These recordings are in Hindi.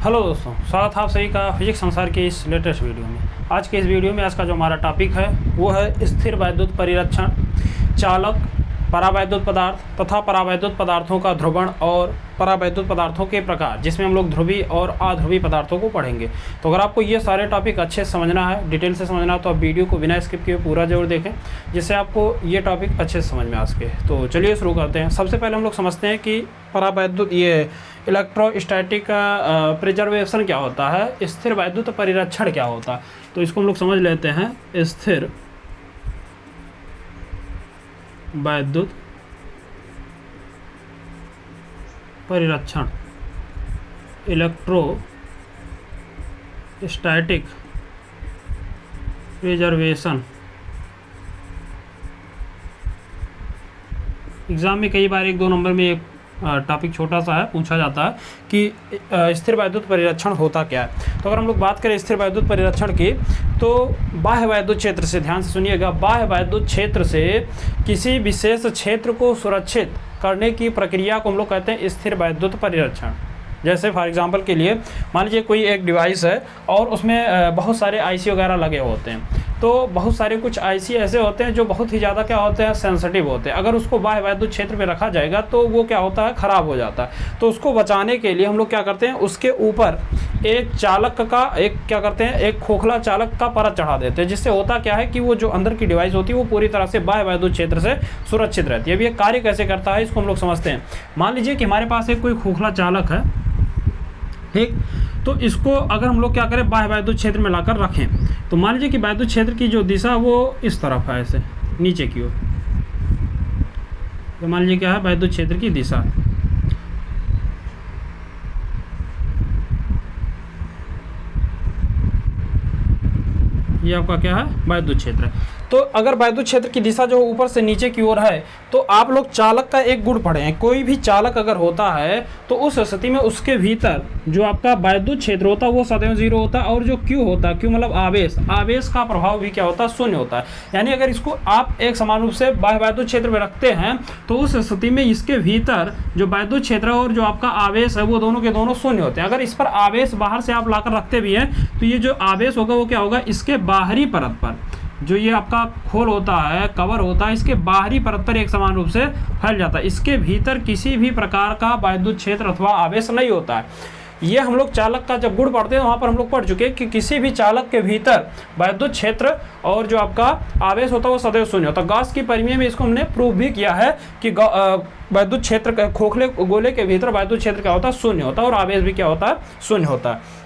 हेलो दोस्तों, स्वागत है आप सभी का फिजिक्स संसार के इस लेटेस्ट वीडियो में। आज के इस वीडियो में आज का जो हमारा टॉपिक है वो है स्थिर वैद्युत परिरक्षण, चालक, परावैद्युत पदार्थ तथा परावैद्युत पदार्थों का ध्रुवण और परावैद्युत पदार्थों के प्रकार, जिसमें हम लोग ध्रुवीय और अध्रुवीय पदार्थों को पढ़ेंगे। तो अगर आपको ये सारे टॉपिक अच्छे से समझना है, डिटेल से समझना है, तो आप वीडियो को बिना स्किप किए पूरा जरूर देखें, जिससे आपको ये टॉपिक अच्छे से समझ में आ सके। तो चलिए शुरू करते हैं। सबसे पहले हम लोग समझते हैं कि परावैद्युत इलेक्ट्रोस्टैटिक प्रिजर्वेशन क्या होता है, स्थिर वैद्युत परिरक्षण क्या होता है। तो इसको हम लोग समझ लेते हैं। स्थिर वैद्युत परिरक्षण, इलेक्ट्रोस्टैटिक प्रिजर्वेशन। एग्जाम में कई बार 1-2 नंबर में एक टॉपिक छोटा सा है, पूछा जाता है कि स्थिर वैद्युत परिरक्षण होता क्या है। तो अगर हम लोग बात करें स्थिर वैद्युत परिरक्षण की, तो बाह्य वैद्युत क्षेत्र से, ध्यान से सुनिएगा, बाह्य वैद्युत क्षेत्र से किसी विशेष क्षेत्र को सुरक्षित करने की प्रक्रिया को हम लोग कहते हैं स्थिर वैद्युत परिरक्षण। जैसे फॉर एग्जांपल के लिए मान लीजिए कोई एक डिवाइस है और उसमें बहुत सारे आईसी वगैरह लगे होते हैं। तो बहुत सारे कुछ आईसी ऐसे होते हैं जो बहुत ही ज़्यादा क्या होते हैं, सेंसिटिव होते हैं। अगर उसको बाह्य वैद्युत क्षेत्र में रखा जाएगा तो वो क्या होता है, ख़राब हो जाता है। तो उसको बचाने के लिए हम लोग क्या करते हैं, उसके ऊपर एक चालक का एक खोखला चालक का परत चढ़ा देते हैं, जिससे होता क्या है कि वो जो अंदर की डिवाइस होती है वो पूरी तरह से बाह्य वैद्युत क्षेत्र से सुरक्षित रहती है। अब ये कार्य कैसे करता है इसको हम लोग समझते हैं। मान लीजिए कि हमारे पास एक कोई खोखला चालक है, ठीक। तो इसको अगर हम लोग क्या करें, बाह्य वैद्युत क्षेत्र में लाकर रखें, तो मान लीजिए कि वैद्युत क्षेत्र की जो दिशा वो इस तरफ है, ऐसे नीचे की ओर। तो मान लीजिए क्या है, वैद्युत क्षेत्र की दिशा है। ये आपका क्या है, वैद्युत क्षेत्र है। तो अगर वैद्युत क्षेत्र की दिशा जो ऊपर से नीचे की ओर है, तो आप लोग चालक का एक गुण पढ़े हैं। कोई भी चालक अगर होता है तो उस स्थिति में उसके भीतर जो आपका वैद्युत क्षेत्र होता है वो सदैव 0 होता है, और जो Q होता है, Q मतलब आवेश का प्रभाव भी क्या होता है, 0 होता है। यानी अगर इसको आप एक समान रूप से बाह्य वैद्युत क्षेत्र में रखते हैं तो उस स्थिति में इसके भीतर जो वैद्युत क्षेत्र है और जो आपका आवेश है वो दोनों के दोनों 0 होते हैं। अगर इस पर आवेश बाहर से आप लाकर रखते भी हैं तो ये जो आवेश होगा वो क्या होगा, इसके बाहरी परत पर, जो ये आपका खोल होता है, कवर होता है, इसके बाहरी परत पर एक समान रूप से फैल जाता है। इसके भीतर किसी भी प्रकार का वैद्युत क्षेत्र अथवा आवेश नहीं होता है। ये हम लोग चालक का जब गुण पढ़ते हैं वहाँ पर हम लोग पढ़ चुके हैं कि किसी भी चालक के भीतर वैद्युत क्षेत्र और जो आपका आवेश होता है वो सदैव 0 होता है। गॉस की परिमेय में इसको हमने प्रूव भी किया है कि वैद्युत क्षेत्र, खोखले गोले के भीतर वैद्युत क्षेत्र क्या होता है, 0 होता है, और आवेश भी क्या होता है, 0 होता है।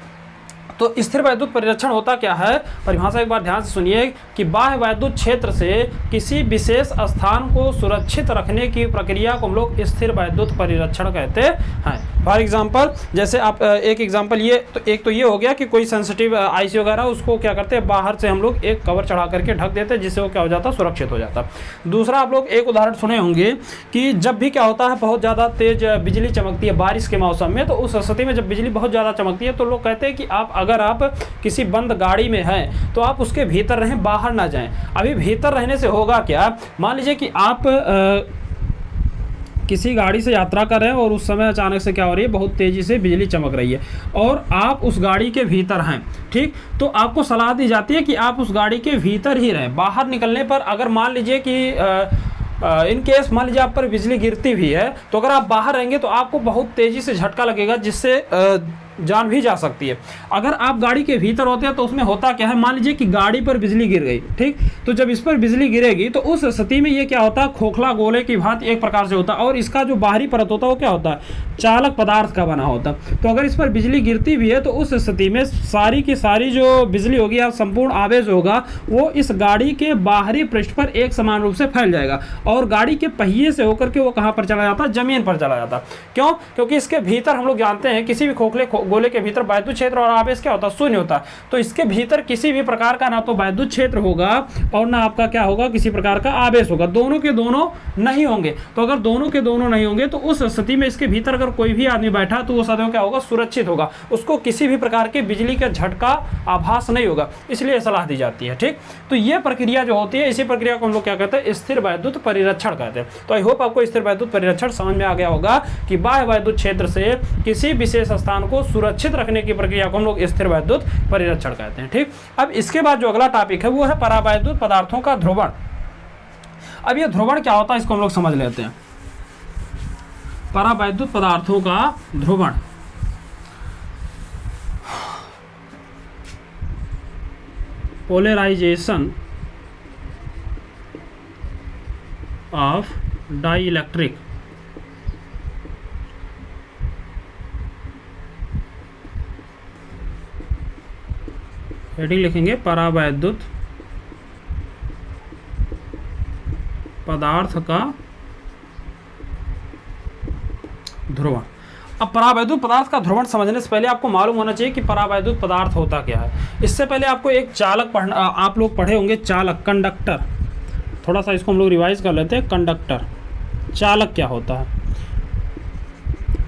तो स्थिर वैद्युत परिरक्षण होता क्या है, परिभाषा एक बार ध्यान से सुनिए, कि बाह्य वैद्युत क्षेत्र से किसी विशेष स्थान को सुरक्षित रखने की प्रक्रिया को हम लोग स्थिर वैद्युत परिरक्षण कहते हैं। फॉर एग्जांपल, जैसे आप एक एग्जांपल ये हो गया कि कोई सेंसिटिव आईसी वगैरह, उसको क्या करते हैं, बाहर से हम लोग एक कवर चढ़ा करके ढक देते हैं, जिससे वो क्या हो जाता है, सुरक्षित हो जाता है। दूसरा, आप लोग एक उदाहरण सुने होंगे कि जब भी क्या होता है, बहुत ज़्यादा तेज बिजली चमकती है बारिश के मौसम में, तो उस स्थिति में जब बिजली बहुत ज़्यादा चमकती है तो लोग कहते हैं कि अगर आप किसी बंद गाड़ी में हैं तो आप उसके भीतर रहें, बाहर ना जाएं। अभी भीतर रहने से होगा क्या, मान लीजिए कि आप किसी गाड़ी से यात्रा कर रहे हैं और उस समय अचानक से क्या हो रही है, बहुत तेज़ी से बिजली चमक रही है और आप उस गाड़ी के भीतर हैं, ठीक। तो आपको सलाह दी जाती है कि आप उस गाड़ी के भीतर ही रहें। बाहर निकलने पर अगर मान लीजिए कि इन केस मान लीजिए आप पर बिजली गिरती भी है, तो अगर आप बाहर रहेंगे तो आपको बहुत तेज़ी से झटका लगेगा, जिससे जान भी जा सकती है। अगर आप गाड़ी के भीतर होते हैं तो उसमें होता क्या है, मान लीजिए कि गाड़ी पर बिजली गिर गई, ठीक। तो जब इस पर बिजली गिरेगी तो उस स्थिति में ये क्या होता है, खोखला गोले की भांति एक प्रकार से होता है, और इसका जो बाहरी परत होता है वो क्या होता है, चालक पदार्थ का बना होता है। तो अगर इस पर बिजली गिरती भी है तो उस स्थिति में सारी की सारी जो बिजली होगी या संपूर्ण आवेश होगा वो इस गाड़ी के बाहरी पृष्ठ पर एक समान रूप से फैल जाएगा, और गाड़ी के पहिए से होकर के वो कहाँ पर चला जाता है, जमीन पर चला जाता है। क्यों? क्योंकि इसके भीतर हम लोग जानते हैं किसी भी खोखले गोले के भीतर वैद्युत क्षेत्र और आवेश क्या होता है, 0 होता है। तो इसके भीतर किसी भी प्रकार का ना तो वैद्युत क्षेत्र होगा और ना आपका क्या होगा, किसी प्रकार का आवेश होगा, दोनों के दोनों नहीं होंगे। तो अगर दोनों के दोनों नहीं होंगे तो उस स्थिति में इसके भीतर अगर कोई भी आदमी बैठा तो वो सदैव क्या होगा, सुरक्षित होगा, उसको किसी भी प्रकार के बिजली का झटका आभास नहीं होगा, इसलिए सलाह दी जाती है, ठीक। तो ये प्रक्रिया जो होती है, इसी प्रक्रिया को हम लोग क्या कहते हैं, स्थिर वैद्युत परिरक्षण कहते हैं। तो आई होप आपको स्थिर वैद्युत परिरक्षण समझ में आ गया होगा कि बाह्य वैद्युत क्षेत्र से किसी विशेष स्थान को सुरक्षित रखने की प्रक्रिया को हम लोग स्थिर वैद्युत परिरक्षण कहते हैं। ठीक, अब इसके बाद जो अगला टॉपिक है वो है परावैद्युत पदार्थों का ध्रुवण। अब ये ध्रुवण क्या होता है इसको हम लोग समझ लेते हैं। परावैद्युत पदार्थों का ध्रुवण, पोलराइजेशन ऑफ डाइइलेक्ट्रिक हेडिंग लिखेंगे परावैद्युत पदार्थ का ध्रुवण। अब परावैद्युत पदार्थ का ध्रुवण समझने से पहले आपको मालूम होना चाहिए कि परावैद्युत पदार्थ होता क्या है। इससे पहले आपको एक चालक पढ़ना, आप लोग पढ़े होंगे चालक, कंडक्टर। थोड़ा सा इसको हम लोग रिवाइज कर लेते हैं। कंडक्टर, चालक क्या होता है।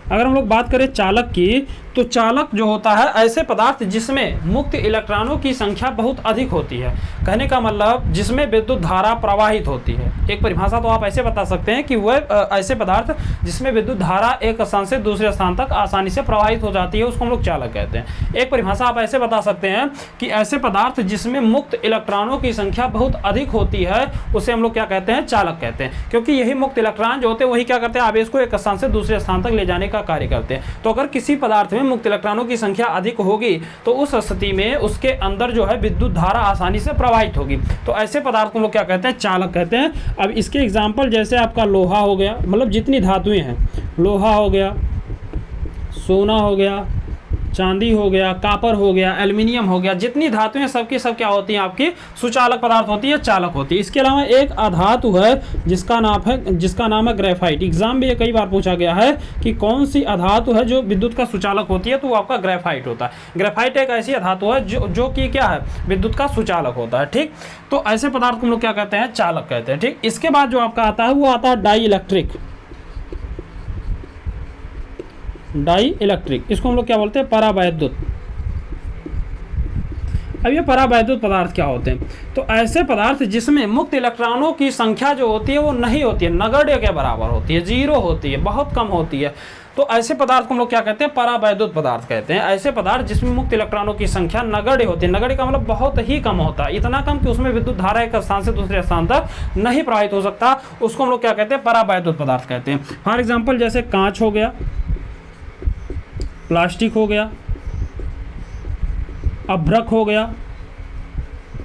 अगर हम लोग बात करें चालक की, तो चालक जो होता है ऐसे पदार्थ जिसमें मुक्त इलेक्ट्रॉनों की संख्या बहुत अधिक होती है। कहने का मतलब जिसमें विद्युत धारा प्रवाहित होती है। एक परिभाषा तो आप ऐसे बता सकते हैं कि वह ऐसे पदार्थ जिसमें विद्युत धारा एक स्थान से दूसरे स्थान तक आसानी से प्रवाहित हो जाती है, उसको हम लोग चालक कहते हैं। एक परिभाषा आप ऐसे बता सकते हैं कि ऐसे पदार्थ जिसमें मुक्त इलेक्ट्रॉनों की संख्या बहुत अधिक होती है, उसे हम लोग क्या कहते हैं, चालक कहते हैं। क्योंकि यही मुक्त इलेक्ट्रॉन जो होते हैं वही क्या करते हैं, आवेश को एक स्थान से दूसरे स्थान तक ले जाने का कार्य करते हैं। तो अगर किसी पदार्थ में मुक्त इलेक्ट्रॉनों की संख्या अधिक होगी तो उस स्थिति में उसके अंदर जो है विद्युत धारा आसानी से प्रवाहित होगी। तो ऐसे पदार्थ को हम लोग क्या कहते हैं, चालक कहते हैं। अब इसके एग्जांपल जैसे आपका लोहा हो गया, मतलब जितनी धातुएं हैं, लोहा हो गया, सोना हो गया, चांदी हो गया, कापर हो गया, एल्युमिनियम हो गया, जितनी धातुएं सबकी सब क्या होती हैं, आपकी सुचालक पदार्थ होती है, चालक होती है। इसके अलावा एक अधातु है जिसका नाम है ग्रेफाइट। एग्जाम में ये कई बार पूछा गया है कि कौन सी अधातु है जो विद्युत का सुचालक होती है, तो वो आपका ग्रेफाइट होता है। ग्रेफाइट एक ऐसी अधातु है जो कि क्या है, विद्युत का सुचालक होता है। ठीक, तो ऐसे पदार्थ को हम लोग क्या कहते हैं, चालक कहते हैं। ठीक, इसके बाद जो आपका आता है वो आता है डाई इलेक्ट्रिक। डाई इलेक्ट्रिक, इसको हम लोग क्या बोलते हैं, परावैद्युत। अब ये परावैद्युत पदार्थ क्या होते हैं, तो ऐसे पदार्थ जिसमें मुक्त इलेक्ट्रॉनों की संख्या जो होती है वो नहीं होती है, नगण्य के बराबर होती है, जीरो होती है, बहुत कम होती है। तो ऐसे पदार्थ को हम लोग क्या कहते हैं, परावैद्युत पदार्थ कहते हैं। ऐसे पदार्थ जिसमें मुक्त इलेक्ट्रॉनों की संख्या नगण्य होती है। नगण्य का मतलब बहुत ही कम होता है, इतना कम कि उसमें विद्युत धारा एक स्थान से दूसरे स्थान तक नहीं प्रवाहित हो सकता, उसको हम लोग क्या कहते हैं, परावैद्युत पदार्थ कहते हैं। फॉर एग्जाम्पल जैसे कांच हो गया, प्लास्टिक हो गया, अभ्रक हो गया,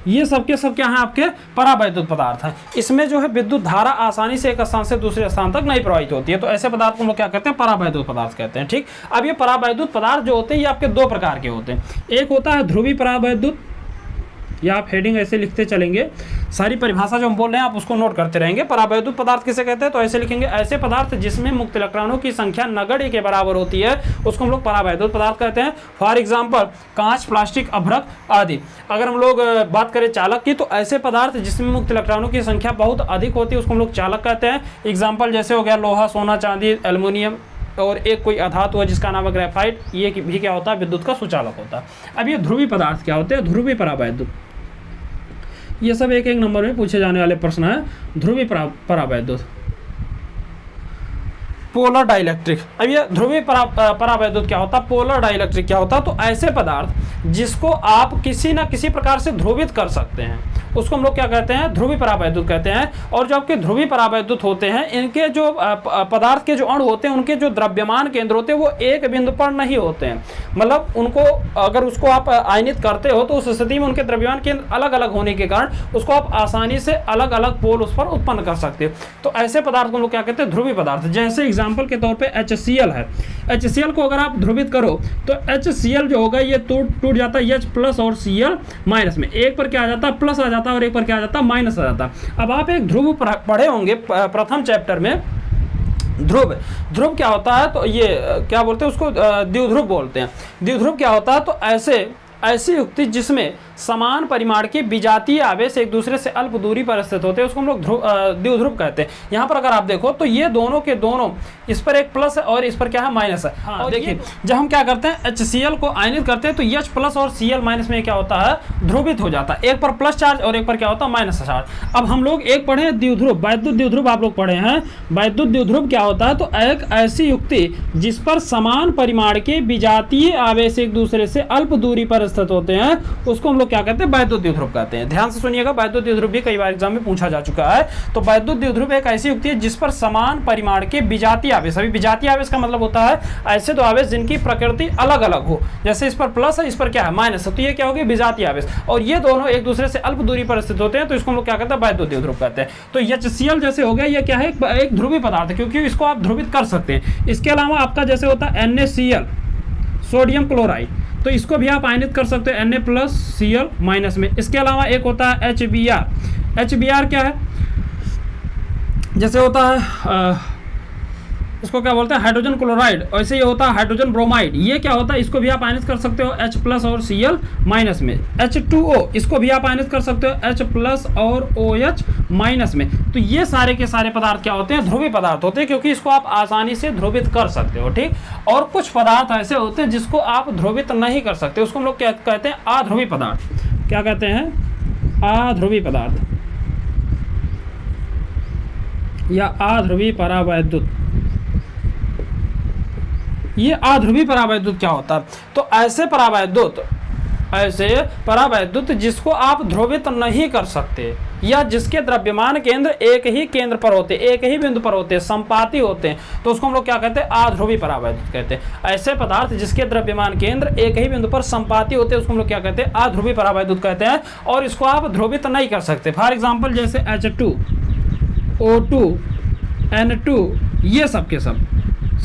ये सब के सब क्या हैं, आपके परावैद्युत पदार्थ हैं। इसमें जो है विद्युत धारा आसानी से एक स्थान से दूसरे स्थान तक नहीं प्रवाहित होती है। तो ऐसे पदार्थ को हम लोग क्या कहते हैं, परावैद्युत पदार्थ कहते हैं। ठीक, अब ये परावैद्युत पदार्थ जो होते हैं ये आपके दो प्रकार के होते हैं। एक होता है ध्रुवीय परावैद्युत, या आप हेडिंग ऐसे लिखते चलेंगे, सारी परिभाषा जो हम बोल रहे हैं आप उसको नोट करते रहेंगे। परावैद्युत पदार्थ किसे कहते हैं, तो ऐसे लिखेंगे, ऐसे पदार्थ जिसमें मुक्त इलेक्ट्रॉनों की संख्या नगण्य के बराबर होती है, उसको हम लोग परावैद्युत पदार्थ कहते हैं। फॉर एग्जाम्पल कांच, प्लास्टिक, अभ्रक आदि। अगर हम लोग बात करें चालक की, तो ऐसे पदार्थ जिसमें मुक्त इलेक्ट्रॉनों की संख्या बहुत अधिक होती है उसको हम लोग चालक कहते हैं। एग्जाम्पल जैसे हो गया लोहा, सोना, चांदी, एल्युमिनियम, और एक कोई अधातु है जिसका नाम है ग्रेफाइट, ये भी क्या होता है, विद्युत का सुचालक होता है। अब ये ध्रुवीय पदार्थ क्या होते हैं, ध्रुवीय परावैद्युत, ये सब एक एक नंबर में पूछे जाने वाले प्रश्न है। ध्रुवीय परावैद्युत, पोलर डाइलेक्ट्रिक। अब ये ध्रुवीय परावैद्युत क्या होता है, पोलर डाइलेक्ट्रिक क्या होता है, तो ऐसे पदार्थ जिसको आप किसी ना किसी प्रकार से ध्रुवित कर सकते हैं उसको हम लोग क्या कहते हैं, ध्रुवीय परावैद्युत कहते हैं। और जो आपके ध्रुवीय परावैद्युत होते हैं, इनके जो पदार्थ के जो अणु होते हैं, उनके जो द्रव्यमान केंद्र होते हैं वो एक बिंदु पर नहीं होते हैं। मतलब उनको अगर उसको आप आयनित करते हो तो उस स्थिति में उनके द्रव्यमान केंद्र अलग अलग होने के कारण उसको आप आसानी से अलग अलग पोल उस पर उत्पन्न कर सकते हो। तो ऐसे पदार्थ को हम लोग क्या कहते हैं, ध्रुवीय पदार्थ। जैसे एग्जाम्पल के तौर पर HCl है। HCl को अगर आप ध्रुवित करो तो HCl जो होगा ये टूट जाता है H प्लस और Cl माइनस में। एक पर क्या आ जाता है, प्लस आ जाता है, और एक पर क्या आ जाता है, माइनस आ जाता है। अब आप एक ध्रुव पढ़े होंगे प्रथम चैप्टर में, ध्रुव क्या होता है, तो ये क्या बोलते हैं उसको, द्विध्रुव बोलते हैं। द्विध्रुव क्या होता है, तो ऐसे ऐसी युक्ति जिसमें समान परिमाण के विजातीय आवेश एक दूसरे से अल्प दूरी पर स्थित होते हैं उसको हम लोग द्विध्रुव कहते हैं। यहाँ पर अगर आप देखो तो ये दोनों के दोनों, इस पर एक प्लस है और इस पर क्या है माइनस है। हाँ, और देखिए जब हम क्या करते हैं HCl को आयनित करते हैं तो H प्लस और Cl माइनस में क्या होता है, ध्रुवित हो जाता है। एक पर प्लस चार्ज और एक पर क्या होता है माइनस चार्ज। अब हम लोग एक पढ़े द्विध्रुव, वैद्युत द्विध्रुव आप लोग पढ़े हैं। वैद्युत द्विध्रुव क्या होता है, तो एक ऐसी युक्ति जिस पर समान परिमाण के विजातीय आवेश एक दूसरे से अल्प दूरी पर स्थित होते हैं उसको हम लोग क्या कहते हैं, वैद्युत द्विध्रुव कहते हैं। ध्यान से सुनिएगा, वैद्युत द्विध्रुव भी कई बार एग्जाम में पूछा जा चुका है। तो वैद्युत द्विध्रुव एक ऐसी युक्ति है जिस पर समान परिमाण के विजातीय आवेश, अभी विजातीय आवेश का मतलब होता है ऐसे दो आवेश जिनकी प्रकृति अलग अलग हो, जैसे इस पर प्लस है इस पर क्या है माइनस है, तो ये क्या होगी विजातीय आवेश, और ये दोनों एक दूसरे से अल्प दूरी पर स्थित होते हैं तो इसको हम लोग क्या कहते हैं, वैद्युत द्विध्रुव कहते हैं। तो HCl जैसे हो गया, ये क्या है, एक ध्रुवीय पदार्थ है क्योंकि इसको आप ध्रुवित कर सकते हैं। इसके अलावा आपका जैसे होता है NaCl, सोडियम क्लोराइड, तो इसको भी आप आयनित कर सकते हैं Na+Cl- में। इसके अलावा एक होता है HBr। HBr क्या है, जैसे होता है इसको क्या बोलते हैं, हाइड्रोजन क्लोराइड, ऐसे ये होता है हाइड्रोजन ब्रोमाइड। ये क्या होता है, इसको भी आप आयनित कर सकते हो H+ और Cl- में। H2O, इसको भी आप आयनित कर सकते हो H+ और OH- में। तो ये सारे के सारे पदार्थ क्या होते हैं, ध्रुवीय पदार्थ होते हैं क्योंकि इसको आप आसानी से ध्रुवित कर सकते हो, ठीक। और कुछ पदार्थ ऐसे होते हैं जिसको आप ध्रुवित नहीं कर सकते, उसको हम लोग क्या कहते हैं, अध्रुवीय पदार्थ। क्या कहते हैं, अध्रुवीय पदार्थ या अध्रुवीय परावैद्युत। ये अध्रुवीय परावैद्युत क्या होता है, तो ऐसे परावैद्युत जिसको आप ध्रुवित नहीं कर सकते या जिसके द्रव्यमान केंद्र एक ही केंद्र पर होते, एक ही बिंदु पर होते, संपाती होते हैं, तो उसको हम लोग क्या कहते हैं, अध्रुवीय परावैद्युत कहते हैं। ऐसे पदार्थ जिसके द्रव्यमान केंद्र एक ही बिंदु पर संपाती होते हैं उसको हम लोग क्या कहते हैं, अध्रुवीय परावैद्युत कहते हैं, और इसको आप ध्रुवित नहीं कर सकते। फॉर एग्जाम्पल जैसे H2, O2, N2, ये सब के सब,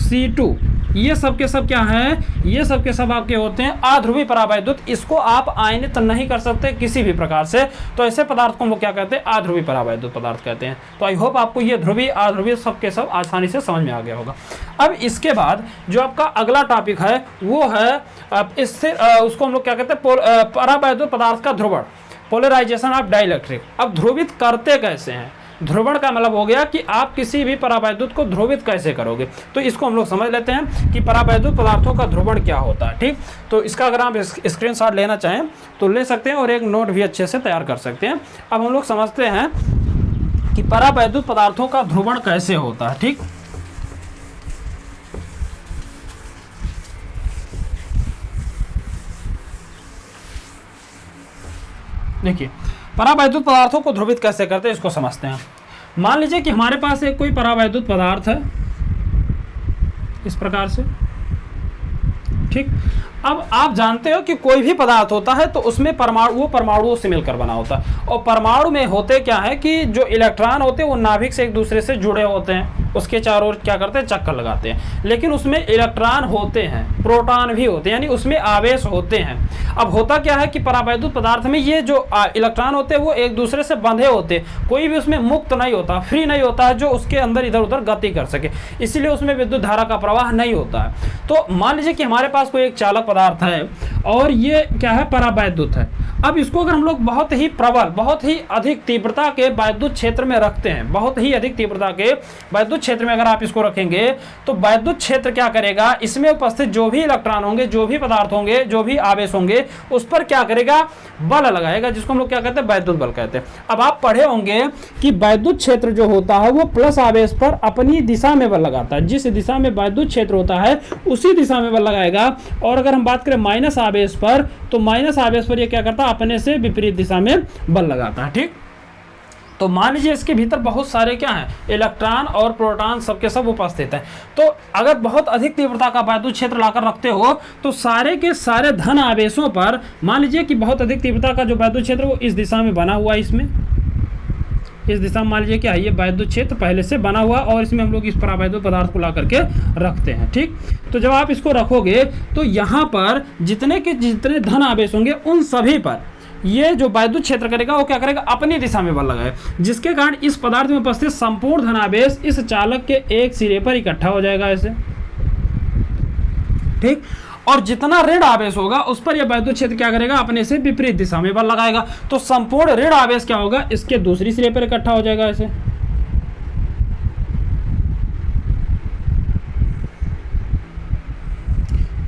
C2, ये सब के सब क्या हैं, ये सब के सब आपके होते हैं अध्रुवीय परावैद्युत। इसको आप आयनित नहीं कर सकते किसी भी प्रकार से, तो ऐसे पदार्थ को हम लोग क्या कहते हैं, अध्रुवीय परावैद्युत पदार्थ कहते हैं। तो आई होप आपको ये ध्रुवीय अध्रुवीय सब के सब आसानी से समझ में आ गया होगा। अब इसके बाद जो आपका अगला टॉपिक है वो है इससे उसको हम लोग क्या कहते हैं, परावैद्युत पदार्थ का ध्रुवण, पोलराइजेशन ऑफ डाइलेक्ट्रिक। अब ध्रुवित करते कैसे हैं, ध्रुवण का मतलब हो गया कि आप किसी भी परावैद्युत को ध्रुवित कैसे करोगे, तो इसको हम लोग समझ लेते हैं कि परावैद्युत पदार्थों का ध्रुवण क्या होता है, ठीक। तो इसका अगर आप स्क्रीनशॉट लेना चाहें तो ले सकते हैं और एक नोट भी अच्छे से तैयार कर सकते हैं। अब हम लोग समझते हैं कि परावैद्युत पदार्थों का ध्रुवण कैसे होता है, ठीक। देखिए परावैद्युत पदार्थों को ध्रुवित कैसे करते हैं इसको समझते हैं। मान लीजिए कि हमारे पास एक कोई परावैद्युत पदार्थ है इस प्रकार से, ठीक। अब आप जानते हो कि कोई भी पदार्थ होता है तो उसमें परमाणुओं से मिलकर बना होता है, और परमाणु में होते क्या है कि जो इलेक्ट्रॉन होते हैं वो नाभिक से एक दूसरे से जुड़े होते हैं, उसके चारों ओर क्या करते हैं, चक्कर लगाते हैं। लेकिन उसमें इलेक्ट्रॉन होते हैं, प्रोटॉन भी होते हैं, यानी उसमें आवेश होते हैं। अब होता क्या है कि परावैद्युत पदार्थ में ये जो इलेक्ट्रॉन होते हैं वो एक दूसरे से बंधे होते हैं, कोई भी उसमें मुक्त नहीं होता, फ्री नहीं होता है जो उसके अंदर इधर उधर गति कर सके, इसीलिए उसमें विद्युत धारा का प्रवाह नहीं होता है। तो मान लीजिए कि हमारे पास कोई एक चालक पदार्थ है और ये क्या है, परावैद्युत है। अब इसको अगर हम लोग बहुत ही प्रबल, बहुत ही अधिक तीव्रता के वैद्युत क्षेत्र में रखते हैं, बहुत ही अधिक तीव्रता के वैद्युत क्षेत्र में अगर आप इसको रखेंगे तो वैद्युत क्षेत्र क्या करेगा, इसमें उपस्थित जो भी इलेक्ट्रॉन होंगे, जो भी पदार्थ होंगे, जो भी आवेश होंगे, उस पर क्या करेगा, बल लगाएगा, जिसको हम लोग क्या कहते हैं, वैद्युत बल कहते हैं। अब आप पढ़े होंगे कि वैद्युत क्षेत्र जो होता है वो प्लस आवेश पर अपनी दिशा में बल लगाता है, जिस दिशा में वैद्युत क्षेत्र होता है उसी दिशा में बल लगाएगा। और अगर हम बात करें माइनस आवेश पर, तो माइनस आवेश पर ये क्या करता है, अपने से विपरीत दिशा में बल लगाता है, ठीक। तो मान लीजिए इसके भीतर बहुत सारे क्या हैं, इलेक्ट्रॉन और प्रोटॉन सबके सब उपस्थित हैं। तो अगर बहुत अधिक तीव्रता का वैद्युत क्षेत्र लाकर रखते हो तो सारे के सारे धन आवेशों पर, मान लीजिए कि बहुत अधिक तीव्रता का जो वैद्युत क्षेत्र वो इस दिशा में बना हुआ है, इसमें इस दिशा में मान लीजिए क्या है, ये वैद्युत क्षेत्र पहले से बना हुआ और इसमें हम लोग इस परावैद्युत पदार्थ को ला करके रखते हैं, ठीक। तो जब आप इसको रखोगे तो यहाँ पर जितने के जितने धन आवेश होंगे उन सभी पर ये जो वैद्युत क्षेत्र करेगा वो क्या करेगा, अपनी दिशा में बल लगाएगा, जिसके कारण इस पदार्थ में उपस्थित संपूर्ण धनावेश इस चालक के एक सिरे पर इकट्ठा हो जाएगा ऐसे, ठीक। और जितना ऋण आवेश होगा उस पर यह वैद्युत क्षेत्र क्या करेगा, अपने से विपरीत दिशा में बल लगाएगा। तो संपूर्ण ऋण आवेश क्या होगा, इसके दूसरी सिरे पर इकट्ठा हो जाएगा। ऐसे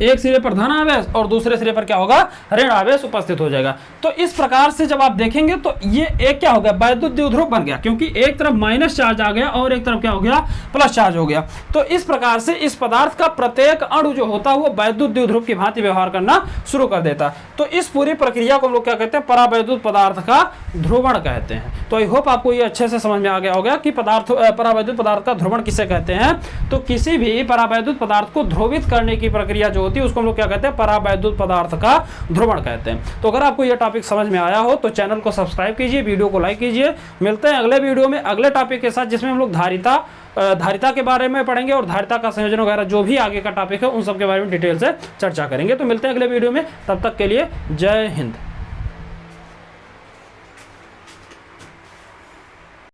एक सिरे पर धन आवेश और दूसरे सिरे पर क्या होगा, ऋण आवेश उपस्थित हो जाएगा। तो इस प्रकार से जब आप देखेंगे तो ये एक क्या हो गया, वैद्युत द्विध्रुव बन गया, क्योंकि एक तरफ माइनस चार्ज आ गया और एक तरफ क्या हो गया, प्लस चार्ज हो गया। तो इस प्रकार से इस पदार्थ का प्रत्येक अणु जो होता है वो वैद्युत द्विध्रुव की भांति व्यवहार करना शुरू कर देता है। तो इस पूरी प्रक्रिया को हम लोग क्या कहते हैं, परावैद्युत पदार्थ का ध्रुवण कहते हैं। तो आई होप आपको ये अच्छे से समझ में आ गया होगा कि परावैद्युत पदार्थ का ध्रुवण किसे कहते हैं। तो किसी भी परावैद्युत पदार्थ को ध्रुवित करने की प्रक्रिया जो होती है उसको हम लोग क्या कहते हैं, परावैद्युत पदार्थ का ध्रुवण कहते हैं। तो अगर आपको यह टॉपिक समझ में आया हो तो चैनल को सब्सक्राइब कीजिए, वीडियो को लाइक कीजिए। मिलते हैं अगले वीडियो में अगले टॉपिक के साथ, जिसमें हम लोग धारिता के बारे में पढ़ेंगे और धारिता का संयोजन वगैरह जो भी आगे का टॉपिक है उन सब के बारे में डिटेल से चर्चा करेंगे। तो मिलते हैं अगले वीडियो में, तब तक के लिए जय हिंद।